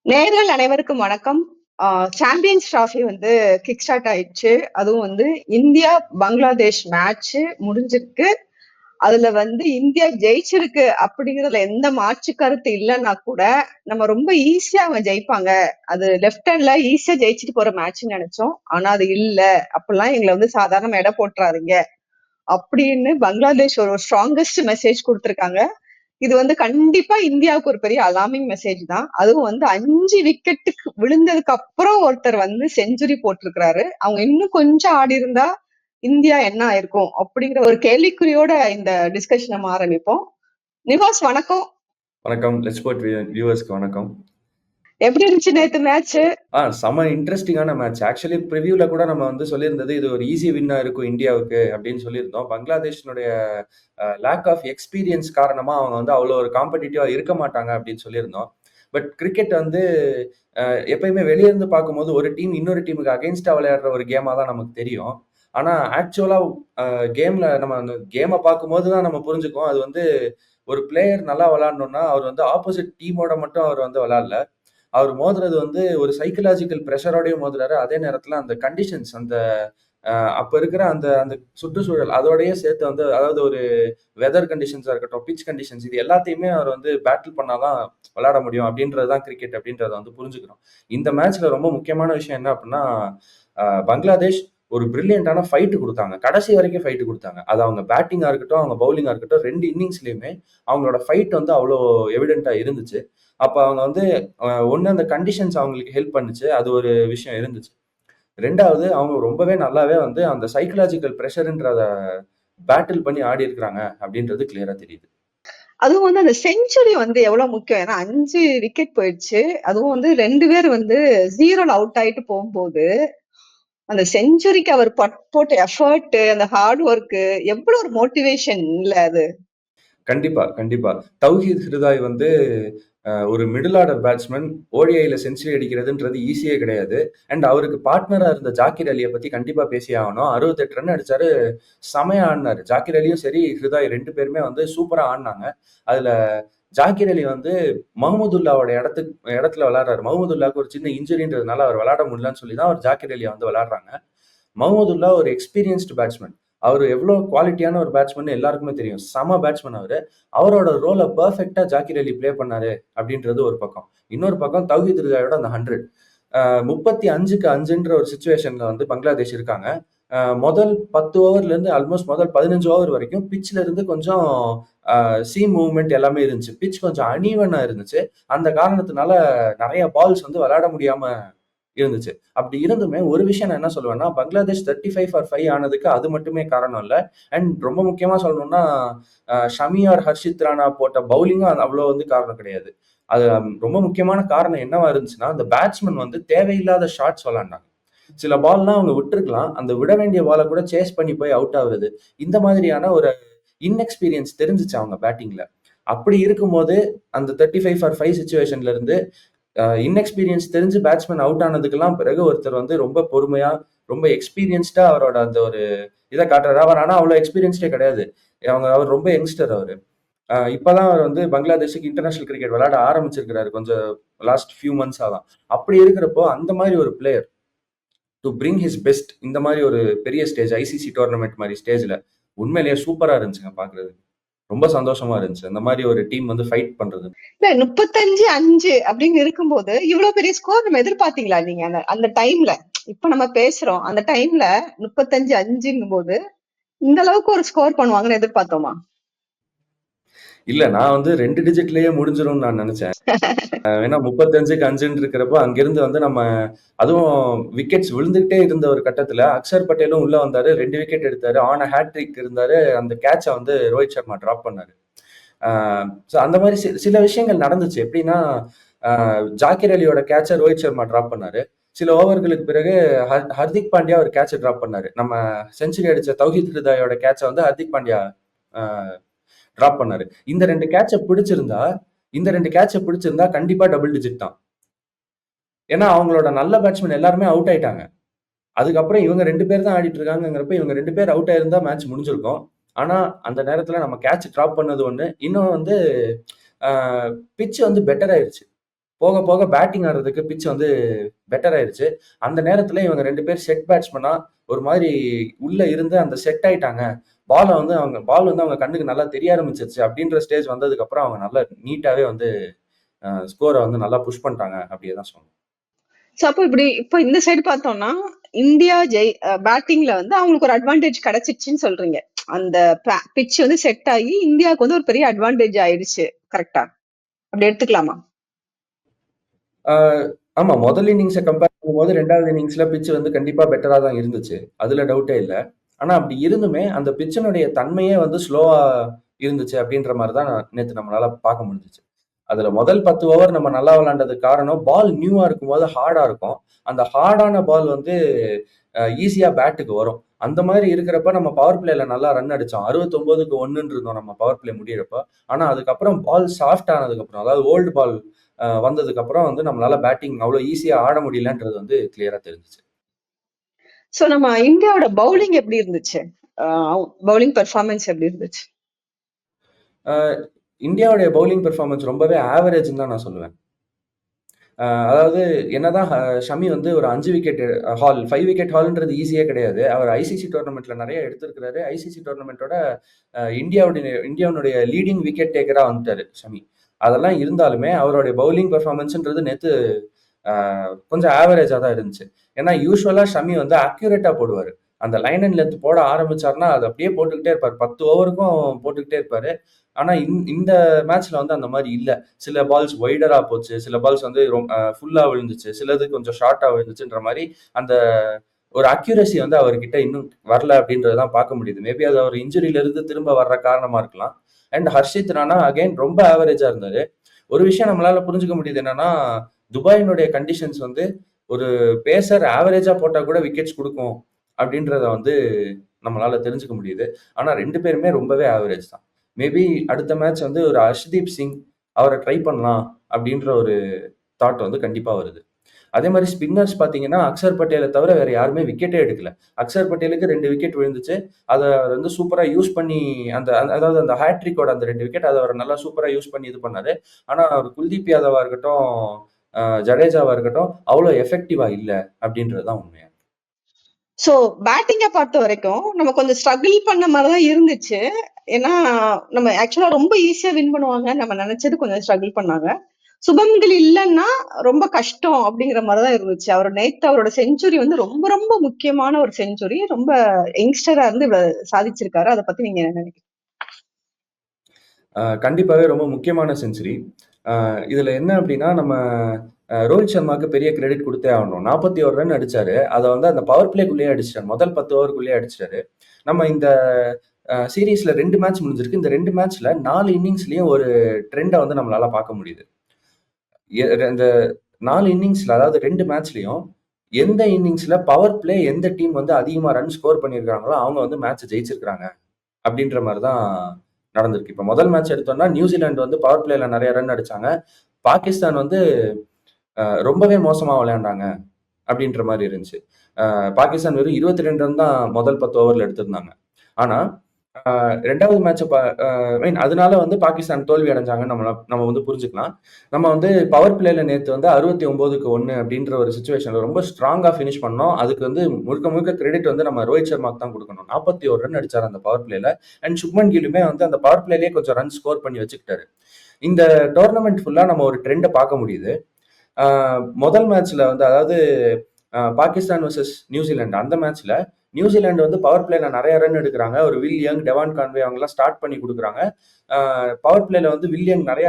நேயர்கள் அனைவருக்கும் வணக்கம். சாம்பியன்ஸ் டிராஃபி வந்து கிக் ஸ்டார்ட் ஆயிடுச்சு. அதுவும் வந்து இந்தியா பங்களாதேஷ் மேட்ச் முடிஞ்சிருக்கு. அதுல வந்து இந்தியா ஜெயிச்சிருக்கு அப்படிங்கிறதுல எந்த மாற்று கருத்து இல்லைன்னா கூட நம்ம ரொம்ப ஈஸியா அவங்க ஜெயிப்பாங்க, அது லெஃப்ட் ஹேண்ட்ல ஈஸியா ஜெயிச்சுட்டு போற மேட்ச்னு நினைச்சோம். ஆனா அது இல்ல, அப்படிலாம் எங்களை வந்து சாதாரண எடை போட்டுறாதீங்க அப்படின்னு பங்களாதேஷ் ஒரு ஸ்ட்ராங்கஸ்ட் மெசேஜ் கொடுத்திருக்காங்க. இது வந்து கண்டிப்பா இந்தியாவுக்கு ஒரு பெரிய அலார்மிங் மெசேஜ் தான். அதுவும் வந்து 5 விக்கெட்டுக்கு விழுந்ததுக்கு அப்புறம் ஒருத்தர் வந்து செஞ்சுரி போட்டிருக்கிறாரு. அவங்க இன்னும் கொஞ்சம் ஆடி இருந்தா இந்தியா என்ன ஆயிருக்கும் அப்படிங்கிற ஒரு கேள்விக்குறியோட இந்த டிஸ்கஷன் நம்ம ஆரம்பிப்போம். நிவாஸ் வணக்கம். வணக்கம். லெட்ஸ் ஸ்போர்ட் வியூவர்ஸ்க்கு வணக்கம். எப்படி இருந்துச்சு நேத்து மேட்ச்? செம இன்ட்ரெஸ்டிங்கான மேட்ச். ஆக்சுவலி ப்ரிவியூல கூட நம்ம வந்து சொல்லியிருந்தது இது ஒரு ஈஸி வின்னா இருக்கும் இந்தியாவுக்கு அப்படின்னு சொல்லியிருந்தோம். பங்களாதேஷனுடைய லேக் ஆஃப் எக்ஸ்பீரியன்ஸ் காரணமா அவங்க வந்து அவ்வளோ ஒரு காம்படிட்டிவா இருக்க மாட்டாங்க அப்படின்னு சொல்லியிருந்தோம். பட் கிரிக்கெட் வந்து எப்பயுமே வெளியிருந்து பார்க்கும்போது ஒரு டீம் இன்னொரு டீமுக்கு அகைன்ஸ்டா விளையாடுற ஒரு கேமா தான் நமக்கு தெரியும். ஆனா ஆக்சுவலா கேம்ல நம்ம அந்த கேமை பார்க்கும்போது தான் நம்ம புரிஞ்சுக்குவோம் அது வந்து ஒரு பிளேயர் நல்லா விளையாடணும்னா அவர் வந்து ஆப்போசிட் டீமோட மட்டும் அவர் வந்து விளையாடல. அவர் மோதுறது வந்து ஒரு சைக்கலாஜிக்கல் ப்ரெஷரோடய மோதுறாரு. அதே நேரத்துல அந்த கண்டிஷன்ஸ் அந்த அப்ப இருக்கிற அந்த அந்த சுற்றுச்சூழல் அதோடயே சேர்த்து வந்து அதாவது ஒரு வெதர் கண்டிஷன்ஸா இருக்கட்டும், பிட்ச் கண்டிஷன்ஸ் இது எல்லாத்தையுமே அவர் வந்து பேட்டில் பண்ணாதான் விளையாட முடியும் அப்படின்றது தான் கிரிக்கெட் அப்படின்றத வந்து புரிஞ்சுக்கிறோம். இந்த மேட்ச்ல ரொம்ப முக்கியமான விஷயம் என்ன அப்படின்னா பங்களாதேஷ் ஒரு பிரில்லியண்டான ஃபைட்டு கொடுத்தாங்க. கடைசி வரைக்கும் ஃபைட்டு கொடுத்தாங்க. அது அவங்க பேட்டிங்கா இருக்கட்டும், அவங்க பவுலிங்கா இருக்கட்டும் 2 இன்னிங்ஸ்லயுமே அவங்களோட ஃபைட் வந்து அவ்வளோ எவிடென்ட்டா இருந்துச்சு. அப்ப அவங்க வந்து ஒண்ணு அந்த கண்டிஷன்ஸ் அவங்களுக்கு ஹெல்ப் பண்ணுச்சு. அது ஒரு விஷயம் இருந்துச்சு. 2வது அவங்க ரொம்பவே நல்லாவே வந்து அந்த சைக்கலாஜிக்கல் பிரஷர்ன்றத பேட்டில் பண்ணி ஆடி இருக்கிறாங்க அப்படின்றது கிளியரா தெரியுது. அதுவும் வந்து அந்த செஞ்சுரி வந்து எவ்வளவு முக்கியம். ஏன்னா 5 விக்கெட் போயிடுச்சு. அதுவும் வந்து 2 பேர் வந்து 0ல அவுட் ஆயிட்டு போகும்போது அந்த செஞ்சுரிக்கு அவர் போட்ட எஃபர்ட், அந்த ஹார்ட் ஒர்க் எவ்வளவு ஒரு மோட்டிவேஷன் இல்ல அது. கண்டிப்பா, கண்டிப்பா. தௌஹீத் ஹிருதாய் வந்து ஒரு மிடில் ஆர்டர் பேட்ஸ்மேன். ஓடிஐல செஞ்சுரி அடிக்கிறதுன்றது ஈஸியே கிடையாது. அண்ட் அவருக்கு பார்ட்னரா இருந்த ஜாக்கிர் அலியை பத்தி கண்டிப்பா பேசியே ஆகணும். 68 ரன் அடிச்சாரு. செமையா ஆடினாரு. ஜாக்கிர் அலியும் சரி, ஹிருதாய் 2 பேருமே வந்து சூப்பரா ஆடினாங்க. அதுல ஜாக்கிர் அலி வந்து மஹமுதுல்லாவோட இடத்துல விளையாடுறாரு. மஹமுதுல்லாவுக்கு ஒரு சின்ன இன்ஜுரின்றதுனால அவர் விளையாட முடியலன்னு சொல்லி தான் அவர் ஜாக்கிர் அலியை வந்து விளையாடுறாங்க. மஹமுதுல்லா ஒரு எக்ஸ்பீரியன்ஸ்டு பேட்ஸ்மேன். அவர் எவ்வளோ குவாலிட்டியான ஒரு பேட்ஸ்மேன் எல்லாருக்குமே தெரியும். செம பேட்ஸ்மேன் அவரு. அவரோட ரோலை பெர்ஃபெக்டா ஜாக்கிர் அலி பிளே பண்ணாரு அப்படின்றது ஒரு பக்கம். இன்னொரு பக்கம் தௌஹீத் ஹிருதாயோட அந்த 100 35க்கு 5ன்ற ஒரு சுச்சுவேஷன்ல வந்து பங்களாதேஷ் இருக்காங்க. முதல் 10 ஓவர்ல இருந்து ஆல்மோஸ்ட் முதல் 15 ஓவர் வரைக்கும் பிட்ச்ல இருந்து கொஞ்சம் சீம் மூவ்மெண்ட் எல்லாமே இருந்துச்சு. பிட்ச் கொஞ்சம் அன்ஈவனா இருந்துச்சு. அந்த காரணத்தினால நிறைய பால்ஸ் வந்து விளையாட முடியாம இருந்துச்சு. அப்படி இருந்துமே ஒரு விஷயம் நான் என்ன சொல்லுவேன்னா, பங்களாதேஷ் 35 ஃபார் 5 ஆனதுக்கு அது மட்டுமே காரணம் இல்ல. அண்ட் ரொம்ப முக்கியமா சொல்லணும்னா, ஷமி ஆர் ஹர்ஷித் ராணா போட்ட பவுலிங்கும் அவ்வளோ வந்து காரணம் கிடையாது. அது ரொம்ப முக்கியமான காரணம் என்னவா இருந்துச்சுன்னா, அந்த பேட்ஸ்மேன் வந்து தேவையில்லாத ஷாட்ஸ் விளையாண்டாங்க. சில பால்லாம் அவங்க விட்டுருக்கலாம். அந்த விட வேண்டிய பால கூட சேஸ் பண்ணி போய் அவுட் ஆகுறது. இந்த மாதிரியான ஒரு இன்எக்ஸ்பீரியன்ஸ் தெரிஞ்சுச்சு அவங்க பேட்டிங்ல. அப்படி இருக்கும்போது அந்த 35 ஃபார் 5 சிச்சுவேஷன்ல இருந்து இன்எக்ஸ்பீரியன்ஸ் தெரிஞ்சு பேட்ஸ்மேன் அவுட் ஆனதுக்கெல்லாம் பிறகு ஒருத்தர் வந்து ரொம்ப பொறுமையா ரொம்ப எக்ஸ்பீரியன்ஸ்டா அவரோட அந்த ஒரு இதை காட்டுறாரு. அவர் ஆனா அவ்வளவு எக்ஸ்பீரியன்ஸ்டே கிடையாது. அவர் ரொம்ப யங்ஸ்டர் அவரு. இப்பதான் அவர் வந்து பங்களாதேஷுக்கு இன்டர்நேஷனல் கிரிக்கெட் விளையாட ஆரம்பிச்சிருக்கிறாரு கொஞ்சம் லாஸ்ட் ஃபியூ மந்த்ஸா தான். அப்படி இருக்கிறப்போ அந்த மாதிரி ஒரு player to bring his best இந்த மாதிரி ஒரு பெரிய ஸ்டேஜ் ஐசிசி டோர்னமெண்ட் மாதிரி ஸ்டேஜ்ல உண்மையிலேயே சூப்பரா இருந்துச்சுங்க பாக்குறது. ரொம்ப சந்தோஷமா இருந்துச்சு அந்த மாதிரி ஒரு டீம் வந்து ஃபைட் பண்றது. இல்ல 35-5 அப்படின்னு இருக்கும்போது இவ்வளவு பெரிய ஸ்கோர் நம்ம எதிர்பார்த்தீங்களா நீங்க அந்த டைம்ல? இப்ப நம்ம பேசுறோம் அந்த டைம்ல 35-5ங்கும் போது இந்த அளவுக்கு ஒரு ஸ்கோர் பண்ணுவாங்கன்னு எதிர்பார்த்தோமா? இல்ல, நான் வந்து 2 டிஜிட்லயே முடிஞ்சிரும்னு நான் நினைச்சேன். ஏன்னா 35க்கு 5ன்னு இருக்கிறப்போ அங்கிருந்து வந்து நம்ம அதுவும் விக்கெட்ஸ் விழுந்துகிட்டே இருந்த ஒரு கட்டத்துல அக்ஷர் பட்டேலும் உள்ள வந்தாரு. 2 விக்கெட் எடுத்தாரு. ஆன ஹேட்ரிக் இருந்தாரு. அந்த கேட்சை வந்து ரோஹித் சர்மா டிராப் பண்ணாரு. அந்த மாதிரி சில விஷயங்கள் நடந்துச்சு. எப்படின்னா ஜாக்கிர் அலியோட கேட்சை ரோஹித் சர்மா டிராப் பண்ணாரு. சில ஓவர்களுக்கு பிறகு ஹர்திக் பாண்டியா ஒரு கேட்சை டிராப் பண்ணாரு. நம்ம செஞ்சுரி அடிச்ச தௌஹித் ஹிருதாயோட கேட்சை வந்து ஹர்திக் பாண்டியா டிராப் பண்ணாரு. இந்த 2 கேட்சை பிடிச்சிருந்தா கண்டிப்பா டபுள் டிஜிட் தான். ஏன்னா அவங்களோட நல்ல பேட்ஸ்மேன் எல்லாருமே அவுட் ஆயிட்டாங்க. அதுக்கப்புறம் இவங்க 2 பேர் தான் ஆடிட்டு இருக்காங்கிறப்ப இவங்க 2 பேர் அவுட் ஆயிருந்தா மேட்ச் முடிஞ்சிருக்கும். ஆனா அந்த நேரத்துல நம்ம கேட்ச் டிராப் பண்ணது ஒண்ணு. இன்னும் வந்து பிட்ச் வந்து பெட்டர் ஆயிருச்சு. போக போக பேட்டிங் ஆடுறதுக்கு பிட்ச் வந்து பெட்டர் ஆயிருச்சு. அந்த நேரத்துல இவங்க 2 பேர் செட் பேட்ஸ்மேனா ஒரு மாதிரி உள்ள இருந்து அந்த செட் ஆயிட்டாங்க. பால் வந்து அவங்க கண்ணுக்கு நல்லா தெரிய ஆரம்பிச்சிருச்சு அப்படின்ற ஸ்டேஜ் வந்ததுக்கு அப்புறம் அவங்க நல்லா நீட்டாவே வந்து ஸ்கோரை வந்து நல்லா புஷ் பண்ணிட்டாங்க அப்படியே தான் சொல்லணும். சோ அப்போ இப்போ இந்த சைடு பார்த்தோம்னா இந்தியா பேட்டிங்ல வந்து அவங்களுக்கு ஒரு அட்வான்டேஜ் கிடைச்சிச்சுன்னு சொல்றீங்க. அந்த பிட்ச் வந்து செட் ஆகி இந்தியாவுக்கு வந்து ஒரு பெரிய அட்வான்டேஜ் ஆயிடுச்சு. கரெக்டா? அப்படி எடுத்துக்கலாமா? ஆமா, முதல் இன்னிங்ஸை கம்பேர் பண்ணும்போது 2வது இன்னிங்ஸ்ல பிட்ச் வந்து கண்டிப்பா பெட்டரா தான் இருந்துச்சு. அதுல டவுட்டே இல்லை. ஆனா அப்படி இருந்துமே அந்த பிட்சினுடைய தன்மையே வந்து ஸ்லோவா இருந்துச்சு அப்படின்ற மாதிரி தான் நேற்று நம்மளால பார்க்க முடிஞ்சிச்சு. அதுல முதல் 10 ஓவர் நம்ம நல்லா விளையாண்டதுக்கு காரணம் பால் நியூவா இருக்கும்போது ஹார்டா இருக்கும். அந்த ஹார்டான பால் வந்து ஈஸியா பேட்டுக்கு வரும். அந்த மாதிரி இருக்கிறப்ப நம்ம பவர் பிளேல நல்லா ரன் அடிச்சோம். 69க்கு 1 இருந்தோம் நம்ம பவர் பிளே முடியறப்ப. ஆனா அதுக்கப்புறம் பால் சாஃப்ட் ஆனதுக்கு அப்புறம், அதாவது ஓல்டு பால் வந்ததுக்கு அப்புறம் வந்து நம்மளால பேட்டிங் அவ்வளவு ஈஸியா ஆட முடியலன்றது வந்து கிளியரா தெரிஞ்சுச்சு. சோ நம்ம இந்தியாவோட பவுலிங் எப்படி இருந்துச்சு? பவுலிங் பெர்ஃபார்மன்ஸ் எப்படி இருந்துச்சு? இந்தியாவுடைய பவுலிங் பெர்ஃபார்மன்ஸ் ரொம்பவே ஆவரேஜ்னு தான் நான் சொல்லுவேன். அதாவது என்னதான் ஷமி வந்து ஒரு 5 விக்கெட் ஹால் 5 விக்கெட் ஹால்ன்றது ஈஸியே கிடையாது. அவர் ஐசிசி டோர்னமெண்ட்ல நிறைய எடுத்திருக்கிறாரு. ஐசிசி டோர்னமெண்ட்டோட இந்தியாவுடைய லீடிங் விக்கெட் டேக்கரா வந்துட்டாரு ஷமி. அதெல்லாம் இருந்தாலுமே அவருடைய பவுலிங் பெர்ஃபார்மன்ஸ்ன்றது நேற்று கொஞ்சம் ஆவரேஜா தான் இருந்துச்சு. ஏன்னா யூஸ்வலா ஷமி வந்து அக்யூரேட்டா போடுவாரு. அந்த லைன் அண்ட் லென்த் போட ஆரம்பிச்சாருன்னா அது அப்படியே போட்டுக்கிட்டே இருப்பாரு. 10 ஓவருக்கும் போட்டுக்கிட்டே இருப்பாரு. ஆனா இந்த மேட்ச்ல வந்து அந்த மாதிரி இல்ல. சில பால்ஸ் வைடரா போச்சு, சில பால்ஸ் வந்து ஃபுல்லா விழுந்துச்சு, சிலது கொஞ்சம் ஷார்ட்டா விழுந்துச்சுன்ற மாதிரி அந்த ஒரு அக்யூரசி வந்து அவர்கிட்ட இன்னும் வரல அப்படின்றதான் பார்க்க முடியுது. மேபி அது அவர் இன்ஜுரியில இருந்து திரும்ப வர்ற காரணமா இருக்கலாம். அண்ட் ஹர்ஷித் ராணா அகைன் ரொம்ப ஆவரேஜா இருந்தாரு. ஒரு விஷயம் நம்மளால புரிஞ்சுக்க முடியுது என்னன்னா, துபாயினுடைய கண்டிஷன்ஸ் வந்து ஒரு பேசர் ஆவரேஜா போட்டா கூட விக்கெட்ஸ் கொடுக்கும் அப்படின்றத வந்து நம்மளால தெரிஞ்சுக்க முடியுது. ஆனா 2 பேருமே ரொம்பவே ஆவரேஜ் தான். மேபி அடுத்த மேட்ச் வந்து ஒரு ஹர்ஷ்தீப் சிங் அவரை ட்ரை பண்ணலாம் அப்படின்ற ஒரு தாட் வந்து கண்டிப்பா வருது. அதே மாதிரி ஸ்பின்னர்ஸ் பார்த்தீங்கன்னா, அக்சர் பட்டேலை தவிர வேற யாருமே விக்கெட்டே எடுக்கல. அக்சர் பட்டேலுக்கு 2 விக்கெட் விழுந்துச்சு. அத வந்து சூப்பரா யூஸ் பண்ணி அதாவது அந்த ஹேட்ரிக்கோட அந்த 2 விக்கெட் அத அவர் நல்லா சூப்பரா யூஸ் பண்ணி இது பண்ணாரு. ஆனா அவர் குல்தீப் யாதவா இருக்கட்டும், ஜடேஜாவா இருக்கட்டும் அவ்வளோ எஃபெக்டிவா இல்ல அப்படின்றது தான் உண்மை. சோ பேட்டிங்க பொறுத்த வரைக்கும் நம்ம கொஞ்சம் ஸ்ட்ரகிள் பண்ண மாதிரி தான் இருந்துச்சு. ஏன்னா நம்ம ஆக்சுவலா ரொம்ப ஈஸியா வின் பண்ணுவாங்க நம்ம நினைச்சது கொஞ்சம் ஸ்ட்ரகிள் பண்ணாங்க. சுபம்கில் இல்லைன்னா ரொம்ப கஷ்டம் அப்படிங்கிற மாதிரிதான் இருந்துச்சு. அவர் நேத்து அவரோட செஞ்சுரி வந்து ரொம்ப ரொம்ப முக்கியமான ஒரு செஞ்சுரி. ரொம்ப யங்ஸ்டரா இருந்து இவ்வளவு சாதிச்சிருக்காரு. அதை பத்தி நீங்க என்ன நினைக்கிறீங்க? கண்டிப்பாவே ரொம்ப முக்கியமான செஞ்சுரி. இதுல என்ன அப்படின்னா நம்ம ரோஹித் சர்மாவுக்கு பெரிய கிரெடிட் கொடுத்தே ஆகணும். 41 ரன் அடிச்சாரு. அதை வந்து அந்த பவர் பிளேக்குள்ளேயே அடிச்சிட்டாரு. முதல் 10 ஓவருக்குள்ளேயே அடிச்சிட்டாரு. நம்ம இந்த சீரீஸ்ல 2 மேட்ச் முடிஞ்சிருக்கு. இந்த 2 மேட்ச்ல 4 இன்னிங்ஸ்லயும் ஒரு ட்ரெண்டை வந்து நம்மளால பார்க்க முடியுது. இந்த 4 இன்னிங்ஸ்ல அதாவது 2 மேட்ச்லயும் எந்த இன்னிங்ஸ்ல பவர் பிளே எந்த டீம் வந்து அதிகமா ரன் ஸ்கோர் பண்ணியிருக்காங்களோ அவங்க வந்து மேட்ச் ஜெயிச்சிருக்காங்க அப்படின்ற மாதிரி தான் நடந்திருக்கு. இப்போ முதல் மேட்ச் எடுத்தோம்னா நியூசிலாந்து வந்து பவர் பிளேல நிறைய ரன் அடிச்சாங்க. பாகிஸ்தான் வந்து ரொம்பவே மோசமா விளையாண்டாங்க அப்படின்ற மாதிரி இருந்துச்சு. பாகிஸ்தான் வெறும் 22 ரன் தான் முதல் 10 ஓவர்ல எடுத்திருந்தாங்க. ஆனா 2வது மேட்ச் மீன் அதனால வந்து பாகிஸ்தான் தோல்வி அடைஞ்சாங்கன்னு நம்ம வந்து புரிஞ்சுக்கலாம். நம்ம வந்து பவர் பிளேல நேற்று வந்து 69க்கு 1 அப்படின்ற ஒரு சுச்சுவேஷன்ல ரொம்ப ஸ்ட்ராங்கா ஃபினிஷ் பண்ணோம். அதுக்கு வந்து முழுக்க முழுக்க கிரெடிட் வந்து நம்ம ரோஹித் சர்மாக்கு தான் கொடுக்கணும். 41 ரன் அடிச்சார் அந்த பவர் பிளேல. அண்ட் சுப்மன் கிலுமே வந்து அந்த பவர் பிளேலயே கொஞ்சம் ரன் ஸ்கோர் பண்ணி வச்சுக்கிட்டாரு. இந்த டோர்னமெண்ட் ஃபுல்லா நம்ம ஒரு ட்ரெண்டை பார்க்க முடியுது. முதல் மேட்ச்ல வந்து அதாவது பாகிஸ்தான் வர்சஸ் நியூசிலாந்து அந்த மேட்ச்ல நியூசிலாந்து வந்து பவர் பிளேல நிறைய ரன் எடுக்கிறாங்க. ஒரு வில் யங், டெவான் கான்வே அவங்கலாம் ஸ்டார்ட் பண்ணி கொடுக்குறாங்க. பவர் பிளேல வந்து வில் யங் நிறைய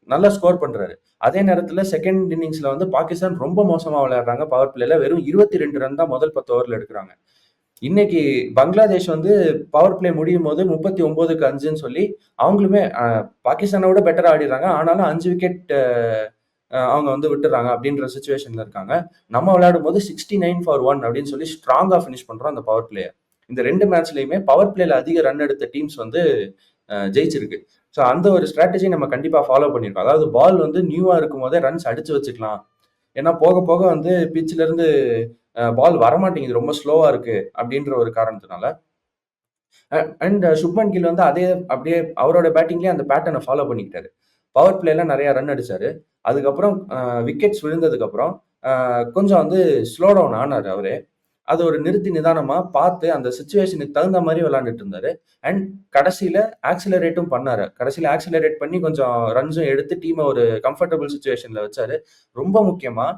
நல்லா ஸ்கோர் பண்றாரு. அதே நேரத்துல செகண்ட் இன்னிங்ஸ்ல வந்து பாகிஸ்தான் ரொம்ப மோசமா விளையாடுறாங்க. பவர் பிளேல வெறும் 22 ரன் தான் முதல் 10 ஓவர்ல எடுக்கிறாங்க. இன்னைக்கு பங்களாதேஷ் வந்து பவர் பிளே முடியும் போது 39க்கு 5ன்னு சொல்லி அவங்களுமே பாகிஸ்தானை விட பெட்டரா ஆடிடுறாங்க. ஆனாலும் 5 விக்கெட் அவங்க வந்து விட்டுறாங்க அப்படின்ற சுச்சுவேஷன்ல இருக்காங்க. நம்ம விளையாடும் போது 69 ஃபார் 1 அப்படின்னு சொல்லி ஸ்ட்ராங்கா ஃபினிஷ் பண்றோம் அந்த பவர் பிளேயர். இந்த 2 மேட்ச்லயுமே பவர் பிளேல அதிக ரன் எடுத்த டீம்ஸ் வந்து ஜெயிச்சிருக்கு. ஸோ அந்த ஒரு ஸ்ட்ராட்டஜி நம்ம கண்டிப்பா ஃபாலோ பண்ணியிருக்கோம். அதாவது பால் வந்து நியூவா இருக்கும் போதே ரன்ஸ் அடிச்சு வச்சுக்கலாம். ஏன்னா போக போக வந்து பிட்ச்ல இருந்து பால் வரமாட்டேங்குது, ரொம்ப ஸ்லோவா இருக்கு அப்படின்ற ஒரு காரணத்தினால. அண்ட் சுப்மன் கில் வந்து அப்படியே அவரோட பேட்டிங்லேயே அந்த பேட்டர்னை ஃபாலோ பண்ணிக்கிட்டாரு. பவர் பிளேல நிறைய ரன் அடிச்சாரு. அதுக்கப்புறம் விக்கெட்ஸ் விழுந்ததுக்கு அப்புறம் கொஞ்சம் வந்து ஸ்லோ டவுன் ஆனாரு அவரே. அது ஒரு நிறுத்தி நிதானமா பார்த்து அந்த சுச்சுவேஷனுக்கு தகுந்த மாதிரி விளையாண்டுட்டு இருந்தாரு. அண்ட் கடைசியில ஆக்சிலரேட்டும் பண்ணாரு. கடைசியில ஆக்சிலரேட் பண்ணி கொஞ்சம் ரன்ஸும் எடுத்து டீமை ஒரு கம்ஃபர்டபுள் சுச்சுவேஷன்ல வச்சாரு. ரொம்ப முக்கியமா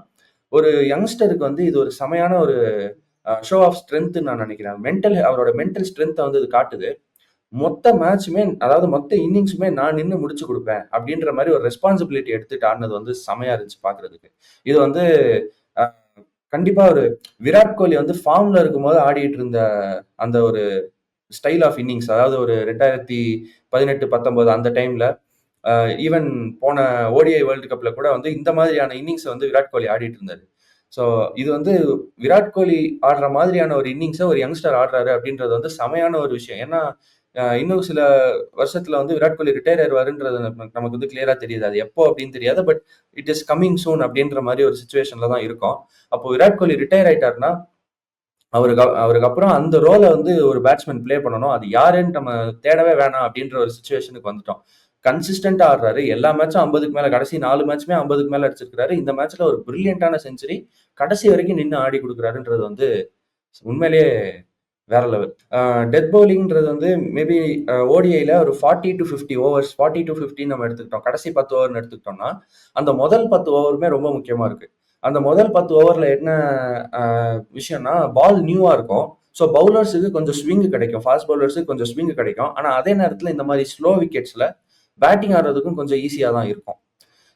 ஒரு யங்ஸ்டருக்கு வந்து இது ஒரு செமையான ஒரு ஷோ ஆஃப் ஸ்ட்ரென்த் நான் நினைக்கிறேன். அவரோட மென்டல் ஸ்ட்ரென்த்தை வந்து இது காட்டுது. மொத்த மேட்சுமே, அதாவது மொத்த இன்னிங்ஸுமே நான் நின்று முடிச்சு கொடுப்பேன் அப்படின்ற மாதிரி ஒரு ரெஸ்பான்சிபிலிட்டி எடுத்துட்டு ஆடினது வந்து செமையா இருந்துச்சு பாக்குறதுக்கு. இது வந்து அஹ், கண்டிப்பா ஒரு விராட் கோலி வந்து ஃபார்ம்ல இருக்கும்போது ஆடிட்டு இருந்த அந்த ஒரு ஸ்டைல் ஆஃப் இன்னிங்ஸ், அதாவது ஒரு 2018-19 அந்த டைம்ல ஈவன் போன ஓடிஐ வேர்ல்டு கப்ல கூட வந்து இந்த மாதிரியான இன்னிங்ஸ் வந்து விராட் கோலி ஆடிட்டு இருந்தாரு. ஸோ இது வந்து விராட் கோலி ஆடுற மாதிரியான ஒரு இன்னிங்ஸை ஒரு யங்ஸ்டர் ஆடுறாரு அப்படின்றது வந்து செமையான ஒரு விஷயம். ஏன்னா இன்னும் சில வருஷத்துல வந்து விராட் கோலி ரிட்டையர் ஆயிடுவாருன்றது நமக்கு வந்து கிளியரா தெரியுது. அது எப்போ அப்படின்னு தெரியாது, but it is coming soon அப்படின்ற மாதிரி ஒரு சுச்சுவேஷன்ல தான் இருக்கும். அப்போ விராட் கோலி ரிட்டையர் ஆயிட்டாருன்னா அவருக்கு அப்புறம் அந்த ரோலை வந்து ஒரு பேட்ஸ்மேன் பிளே பண்ணணும். அது யாருன்னு நம்ம தேடவே வேணாம் அப்படின்ற ஒரு சுச்சுவேஷனுக்கு வந்துட்டோம். கன்சிஸ்டன்டா ஆடுறாரு. எல்லா மேட்சும் 50க்கு மேல, கடைசி 4 மேட்சுமே 50க்கு மேல அடிச்சிருக்காரு. இந்த மேட்ச்ல ஒரு பிரில்லியண்டான செஞ்சுரி கடைசி வரைக்கும் நின்று ஆடி கொடுக்குறாருன்றது வந்து உண்மையிலேயே வேற லெவல். டெத் பவுலிங்ன்றது வந்து மேபி ஓடிஐல ஒரு 40-50 ஓவர்ஸ், 40-50 நம்ம எடுத்துக்கிட்டோம். கடைசி 10 ஓவர்னு எடுத்துக்கிட்டோம்னா அந்த முதல் 10 ஓவருமே ரொம்ப முக்கியமா இருக்கு. அந்த முதல் 10 ஓவர்ல என்ன விஷயம்னா, பால் நியூவா இருக்கும். ஸோ பவுலர்ஸுக்கு கொஞ்சம் ஸ்விங் கிடைக்கும், ஃபாஸ்ட் பவுலர்ஸுக்கு கொஞ்சம் ஸ்விங் கிடைக்கும். ஆனா அதே நேரத்துல இந்த மாதிரி ஸ்லோ விக்கெட்ஸ்ல பேட்டிங் ஆடுறதுக்கும் கொஞ்சம் ஈஸியா தான் இருக்கும்.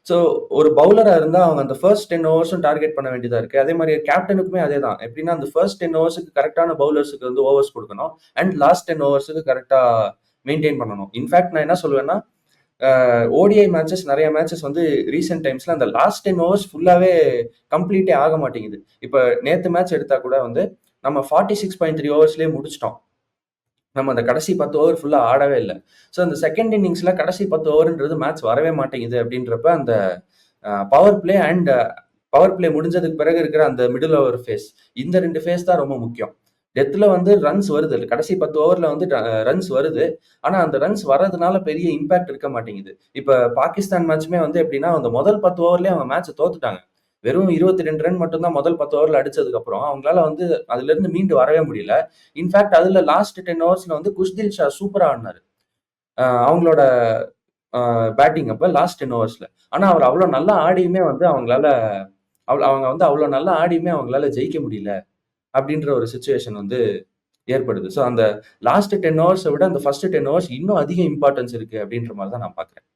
ஸோ ஒரு பவுலரா இருந்தா அவங்க அந்த ஃபர்ஸ்ட் 10 ஓவர்ஸும் டார்கெட் பண்ண வேண்டியதா இருக்கு. அதே மாதிரி கேப்டனுக்குமே அதே தான். எப்படின்னா அந்த ஃபர்ஸ்ட் 10 ஓவர்ஸுக்கு கரெக்டான பவுலர்ஸுக்கு வந்து ஓவர்ஸ் கொடுக்கணும். அண்ட் லாஸ்ட் 10 ஓவர்ஸுக்கு கரெக்டா மெயின்டைன் பண்ணணும். இன்ஃபேக்ட் நான் என்ன சொல்லுவேன்னா, ஓடிஐ மேட்சஸ் நிறைய மேட்சஸ் வந்து ரீசெண்ட் டைம்ஸ்ல அந்த லாஸ்ட் 10 ஓவர்ஸ் ஃபுல்லாவே கம்ப்ளீட்டே ஆக மாட்டேங்குது. இப்போ நேத்து மேட்ச் எடுத்தா கூட வந்து நம்ம 46.3 ஓவர்ஸ்லயே முடிச்சிட்டோம். நம்ம அந்த கடைசி 10 ஓவர் ஃபுல்லா ஆடவே இல்லை. ஸோ அந்த செகண்ட் இன்னிங்ஸ்ல கடைசி 10 ஓவர்ன்றது மேட்ச் வரவே மாட்டேங்குது அப்படின்றப்ப அந்த power play and power play முடிஞ்சதுக்கு பிறகு இருக்கிற அந்த மிடில் ஓவர் ஃபேஸ், இந்த 2 ஃபேஸ் தான் ரொம்ப முக்கியம். டெத்ல வந்து ரன்ஸ் வருது, கடைசி 10 ஓவர்ல வந்து ரன்ஸ் வருது. ஆனா அந்த ரன்ஸ் வர்றதுனால பெரிய இம்பாக்ட் இருக்க மாட்டேங்குது. இப்ப பாகிஸ்தான் மேட்ச்மே வந்து எப்படின்னா அந்த முதல் 10 ஓவர்லயே அவங்க மேட்சை தோத்துட்டாங்க. வெறும் 22 ரன் மட்டும்தான் முதல் 10 ஓவர்ல அடிச்சதுக்கு அப்புறம் அவங்களால வந்து அதுல இருந்து மீண்டு வரவே முடியல. இன்ஃபேக்ட் அதுல லாஸ்ட் 10 ஓவர்ஸ்ல வந்து குஷ்தில் ஷா சூப்பரா ஆடினாரு அவங்களோட பேட்டிங் அப்ப லாஸ்ட் 10 ஓவர்ஸ்ல. ஆனா அவர் அவ்வளவு நல்லா ஆடியுமே வந்து அவங்க வந்து அவ்வளவு நல்லா ஆடியுமே அவங்களால ஜெயிக்க முடியல அப்படின்ற ஒரு சுச்சுவேஷன் வந்து ஏற்படுது. ஸோ அந்த லாஸ்ட் 10 ஓவர்ஸை விட அந்த ஃபர்ஸ்ட் 10 ஓவர்ஸ் இன்னும் அதிக இம்பார்ட்டன்ஸ் இருக்கு அப்படின்ற மாதிரி தான் நான் பாக்குறேன்.